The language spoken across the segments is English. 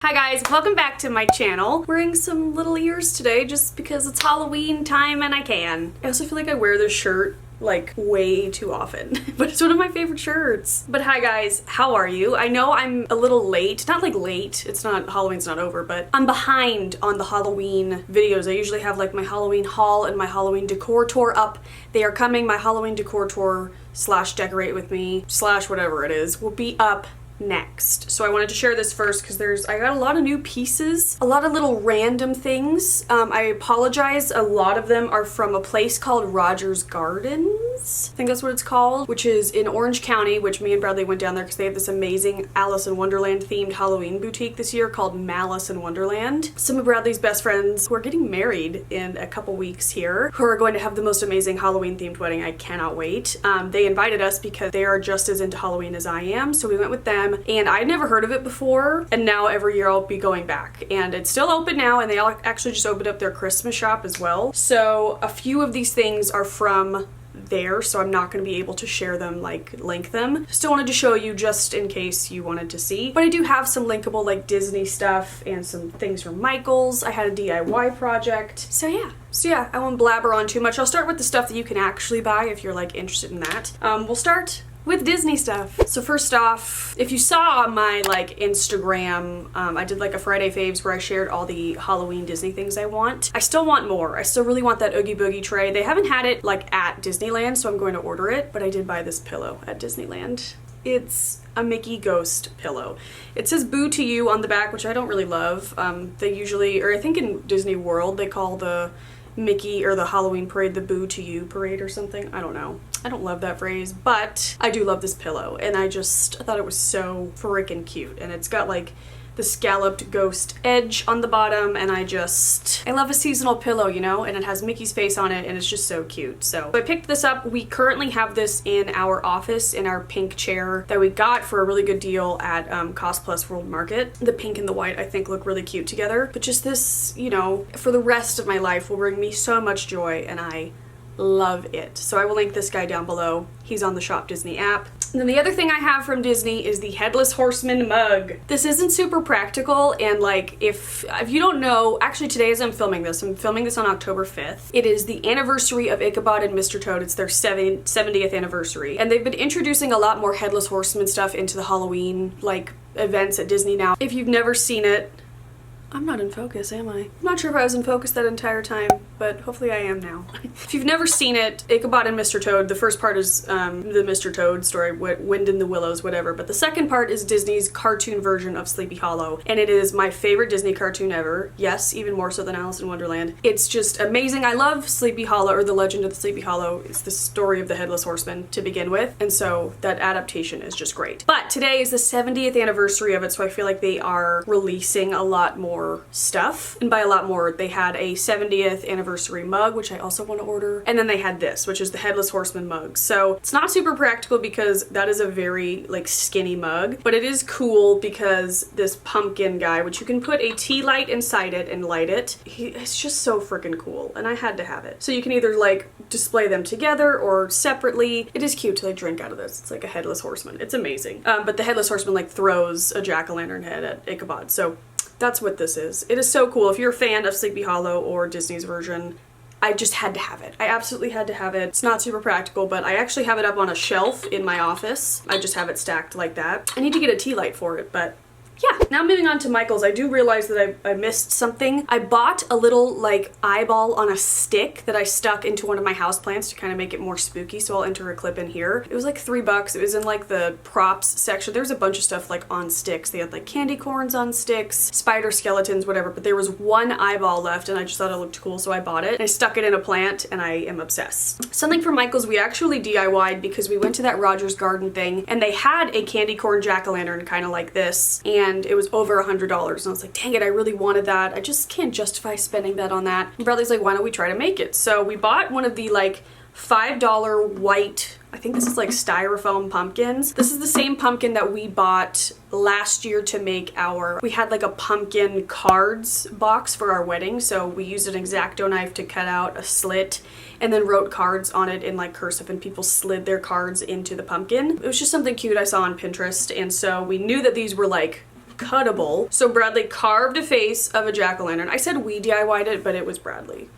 Hi guys, welcome back to my channel. Wearing some little ears today just because it's Halloween time and I can. I also feel like I wear this shirt like way too often, but it's one of my favorite shirts. But hi guys, how are you? I know I'm a little late, not like late, it's not, Halloween's not over, but I'm behind on the Halloween videos. I usually have like my Halloween haul and my Halloween decor tour up. They are coming. My Halloween decor tour slash decorate with me slash whatever it is will be up next. So I wanted to share this first because I got a lot of new pieces, a lot of little random things. I apologize, a lot of them are from a place called Rogers Gardens, I think that's what it's called, which is in Orange County, which me and Bradley went down there because they have this amazing Alice in Wonderland themed Halloween boutique this year called Malice in Wonderland. Some of Bradley's best friends who are getting married in a couple weeks here, who are going to have the most amazing Halloween themed wedding. I cannot wait. They invited us because they are just as into Halloween as I am, so we went with them. And I'd never heard of it before, and now every year I'll be going back. And it's still open now, and they all actually just opened up their Christmas shop as well. So a few of these things are from there, so I'm not going to be able to share them, like link them. Still wanted to show you just in case you wanted to see. But I do have some linkable like Disney stuff and some things from Michael's. I had a DIY project. So yeah, I won't blabber on too much. I'll start with the stuff that you can actually buy if you're like interested in that. We'll start with Disney stuff. So first off, if you saw on my like Instagram, I did like a Friday faves where I shared all the Halloween Disney things I want. I still want more. I still really want that Oogie Boogie tray. They haven't had it like at Disneyland, so I'm going to order it, but I did buy this pillow at Disneyland. It's a Mickey ghost pillow. It says boo to you on the back, which I don't really love. They usually, or I think in Disney World, they call the Mickey or the Halloween parade the boo to you parade or something. I don't know. I don't love that phrase, but I do love this pillow, and I thought it was so freaking cute. And it's got like the scalloped ghost edge on the bottom, and I love a seasonal pillow, you know, and it has Mickey's face on it, and it's just so cute. So I picked this up. We currently have this in our office in our pink chair that we got for a really good deal at Cost Plus World Market. The pink and the white I think look really cute together, but just this, you know, for the rest of my life will bring me so much joy, and I love it. So I will link this guy down below. He's on the Shop Disney app. And then the other thing I have from Disney is the Headless Horseman mug. This isn't super practical, and like if you don't know, actually today as I'm filming this on October 5th. It is the anniversary of Ichabod and Mr. Toad. It's their 70th anniversary. And they've been introducing a lot more Headless Horseman stuff into the Halloween like events at Disney now. If you've never seen it, I'm not in focus, am I? I'm not sure if I was in focus that entire time, but hopefully I am now. If you've never seen it, Ichabod and Mr. Toad, the first part is the Mr. Toad story, Wind in the Willows, whatever, but the second part is Disney's cartoon version of Sleepy Hollow, and it is my favorite Disney cartoon ever. Yes, even more so than Alice in Wonderland. It's just amazing. I love Sleepy Hollow, or The Legend of the Sleepy Hollow. It's the story of the Headless Horseman to begin with, and so that adaptation is just great. But today is the 70th anniversary of it, so I feel like they are releasing a lot more stuff, and by a lot more, they had a 70th anniversary mug, which I also want to order, and then they had this, which is the Headless Horseman mug. So it's not super practical because that is a very like skinny mug, but it is cool because this pumpkin guy, which you can put a tea light inside it and light it, it's just so freaking cool, and I had to have it. So you can either like display them together or separately. It is cute to like drink out of this. It's like a Headless Horseman. It's amazing. But the Headless Horseman like throws a jack-o'-lantern head at Ichabod, so that's what this is. It is so cool. If you're a fan of Sleepy Hollow or Disney's version, I just had to have it. I absolutely had to have it. It's not super practical, but I actually have it up on a shelf in my office. I just have it stacked like that. I need to get a tea light for it, but yeah. Now moving on to Michael's, I do realize that I missed something. I bought a little like eyeball on a stick that I stuck into one of my houseplants to kind of make it more spooky, so I'll enter a clip in here. It was like $3. It was in like the props section. There was a bunch of stuff like on sticks. They had like candy corns on sticks, spider skeletons, whatever, but there was one eyeball left and I just thought it looked cool, so I bought it. And I stuck it in a plant and I am obsessed. Something from Michael's we actually DIY'd because we went to that Rogers Garden thing and they had a candy corn jack-o'-lantern kind of like this, and it was over $100, and I was like, dang it, I really wanted that. I just can't justify spending that on that. And Bradley's like, why don't we try to make it? So we bought one of the like $5 white, I think this is like styrofoam pumpkins. This is the same pumpkin that we bought last year to make we had like a pumpkin cards box for our wedding, so we used an X-Acto knife to cut out a slit and then wrote cards on it in like cursive, and people slid their cards into the pumpkin. It was just something cute I saw on Pinterest, and so we knew that these were like cuttable. So Bradley carved a face of a jack-o'-lantern. I said we DIY'd it, but it was Bradley.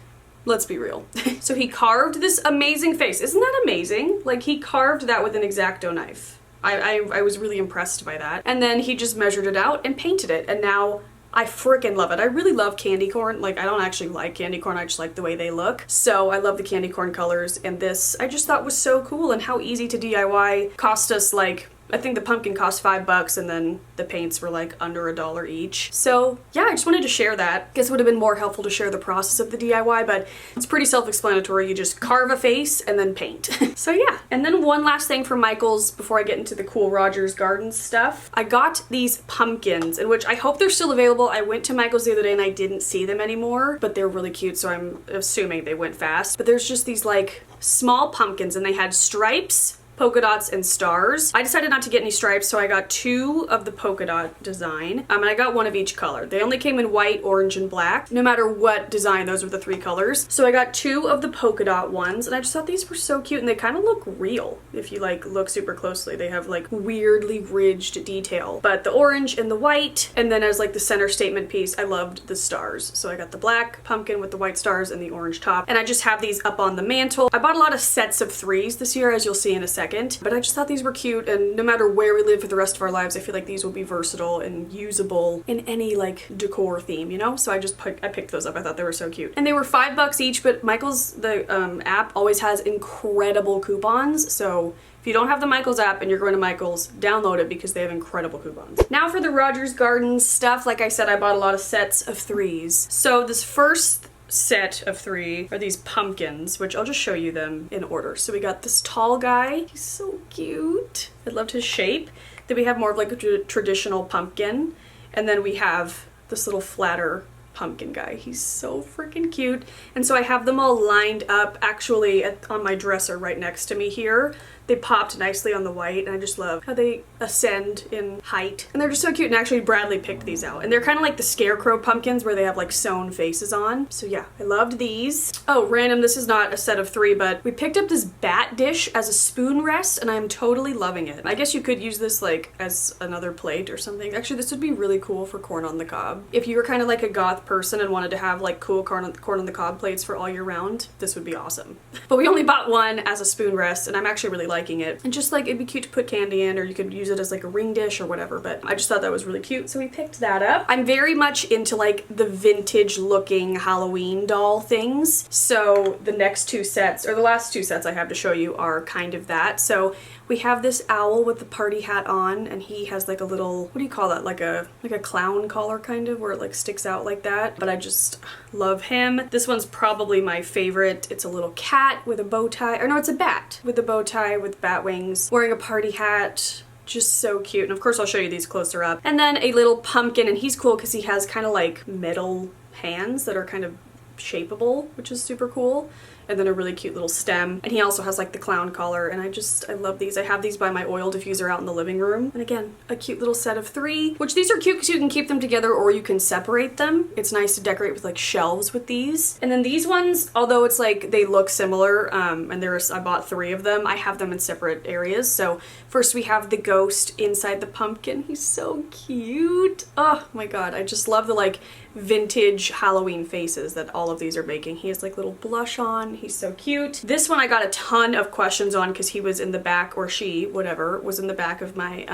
Let's be real. So he carved this amazing face. Isn't that amazing? Like, he carved that with an X-Acto knife. I was really impressed by that. And then he just measured it out and painted it. And now I freaking love it. I really love candy corn. Like, I don't actually like candy corn, I just like the way they look. So I love the candy corn colors, and this I just thought was so cool and how easy to DIY. Cost us like, I think the pumpkin cost $5 and then the paints were like under $1 each. So yeah, I just wanted to share that. Guess it would have been more helpful to share the process of the DIY, but it's pretty self-explanatory. You just carve a face and then paint. So yeah. And then one last thing from Michael's before I get into the cool Rogers Gardens stuff. I got these pumpkins, in which I hope they're still available. I went to Michael's the other day and I didn't see them anymore, but they're really cute, so I'm assuming they went fast. But there's just these like small pumpkins, and they had stripes, polka dots, and stars. I decided not to get any stripes, so I got 2 of the polka dot design, and I got 1 of each color. They only came in white, orange, and black. No matter what design, those were the 3 colors. So I got 2 of the polka dot ones, and I just thought these were so cute, and they kind of look real if you like look super closely. They have like weirdly ridged detail. But the orange and the white, and then as like the center statement piece, I loved the stars. So I got the black pumpkin with the white stars and the orange top, and I just have these up on the mantle. I bought a lot of sets of 3s this year, as you'll see in a second. But I just thought these were cute, and no matter where we live for the rest of our lives, I feel like these will be versatile and usable in any like decor theme, you know? So I picked those up. I thought they were so cute. And they were $5 each, but Michael's, the app always has incredible coupons. So if you don't have the Michael's app and you're going to Michael's, download it because they have incredible coupons. Now for the Rogers Gardens stuff. Like I said, I bought a lot of sets of 3s. So this first set of 3 are these pumpkins, which I'll just show you them in order. So we got this tall guy. He's so cute. I loved his shape. Then we have more of like a traditional pumpkin. And then we have this little flatter pumpkin guy. He's so freaking cute. And so I have them all lined up actually on my dresser right next to me here. They popped nicely on the white, and I just love how they ascend in height. And they're just so cute, and actually Bradley picked these out. And they're kind of like the scarecrow pumpkins where they have like sewn faces on. So yeah, I loved these. Oh, random, this is not a set of 3, but we picked up this bat dish as a spoon rest, and I am totally loving it. I guess you could use this like as another plate or something. Actually, this would be really cool for corn on the cob. If you were kind of like a goth person and wanted to have like cool corn on the cob plates for all year round, this would be awesome. But we only bought 1 as a spoon rest, and I'm actually really liking it. And just like, it'd be cute to put candy in, or you could use it as like a ring dish or whatever, but I just thought that was really cute, so we picked that up. I'm very much into like the vintage looking Halloween doll things, so the next 2 sets, or the last 2 sets I have to show you, are kind of that. So we have this owl with the party hat on, and he has like a little, what do you call that, like a clown collar kind of, where it like sticks out like that, but I just love him. This one's probably my favorite. It's a little cat with a bow tie, or no, it's a bat with a bow tie with bat wings, wearing a party hat. Just so cute. And of course I'll show you these closer up. And then a little pumpkin, and he's cool because he has kind of like metal hands that are kind of shapeable, which is super cool. And then a really cute little stem. And he also has like the clown collar, and I love these. I have these by my oil diffuser out in the living room. And again, a cute little set of 3, which these are cute because you can keep them together or you can separate them. It's nice to decorate with like shelves with these. And then these ones, although it's like they look similar, and I bought 3 of them, I have them in separate areas. So first we have the ghost inside the pumpkin. He's so cute. Oh my god, I just love the like vintage Halloween faces that all of these are making. He has like little blush on. He's so cute. This one I got a ton of questions on because he was in the back, or she, whatever, was in the back of my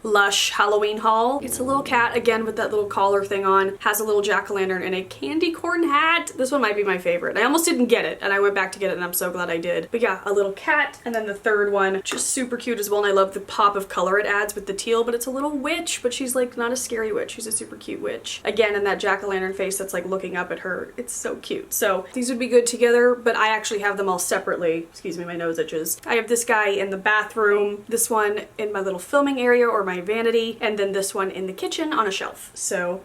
Lush Halloween haul. It's a little cat, again, with that little collar thing on. Has a little jack-o'-lantern and a candy corn hat. This one might be my favorite. I almost didn't get it, and I went back to get it, and I'm so glad I did. But yeah, a little cat. And then the third one, just super cute as well, and I love the pop of color it adds with the teal, but it's a little witch, but she's like not a scary witch. She's a super cute witch. Again, in that jack-o'-lantern face that's like looking up at her. It's so cute. So these would be good together, but I actually have them all separately. Excuse me, my nose itches. I have this guy in the bathroom, this one in my little filming area or my vanity, and then this one in the kitchen on a shelf. So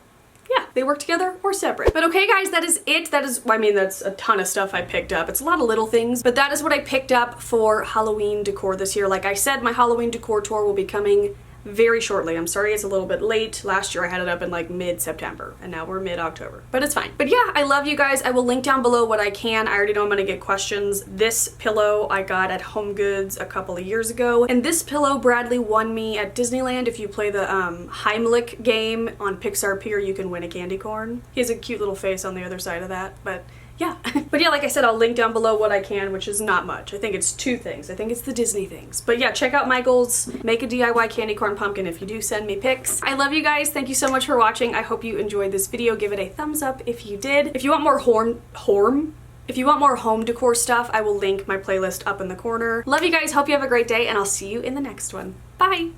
yeah, they work together or separate. But okay guys, that is it. I mean, that's a ton of stuff I picked up. It's a lot of little things, but that is what I picked up for Halloween decor this year. Like I said, my Halloween decor tour will be coming very shortly. I'm sorry it's a little bit late. Last year I had it up in like mid-September and now we're mid-October, but it's fine. But yeah, I love you guys. I will link down below what I can. I already know I'm gonna get questions. This pillow I got at Home Goods a couple of years ago, and this pillow Bradley won me at Disneyland. If you play the Heimlich game on Pixar Pier, you can win a candy corn. He has a cute little face on the other side of that, but yeah. But yeah, like I said, I'll link down below what I can, which is not much. I think it's 2 things. I think it's the Disney things. But yeah, check out Michael's. Make a DIY candy corn pumpkin if you do send me pics. I love you guys. Thank you so much for watching. I hope you enjoyed this video. Give it a thumbs up if you did. If you want more if you want more home decor stuff, I will link my playlist up in the corner. Love you guys. Hope you have a great day, and I'll see you in the next one. Bye!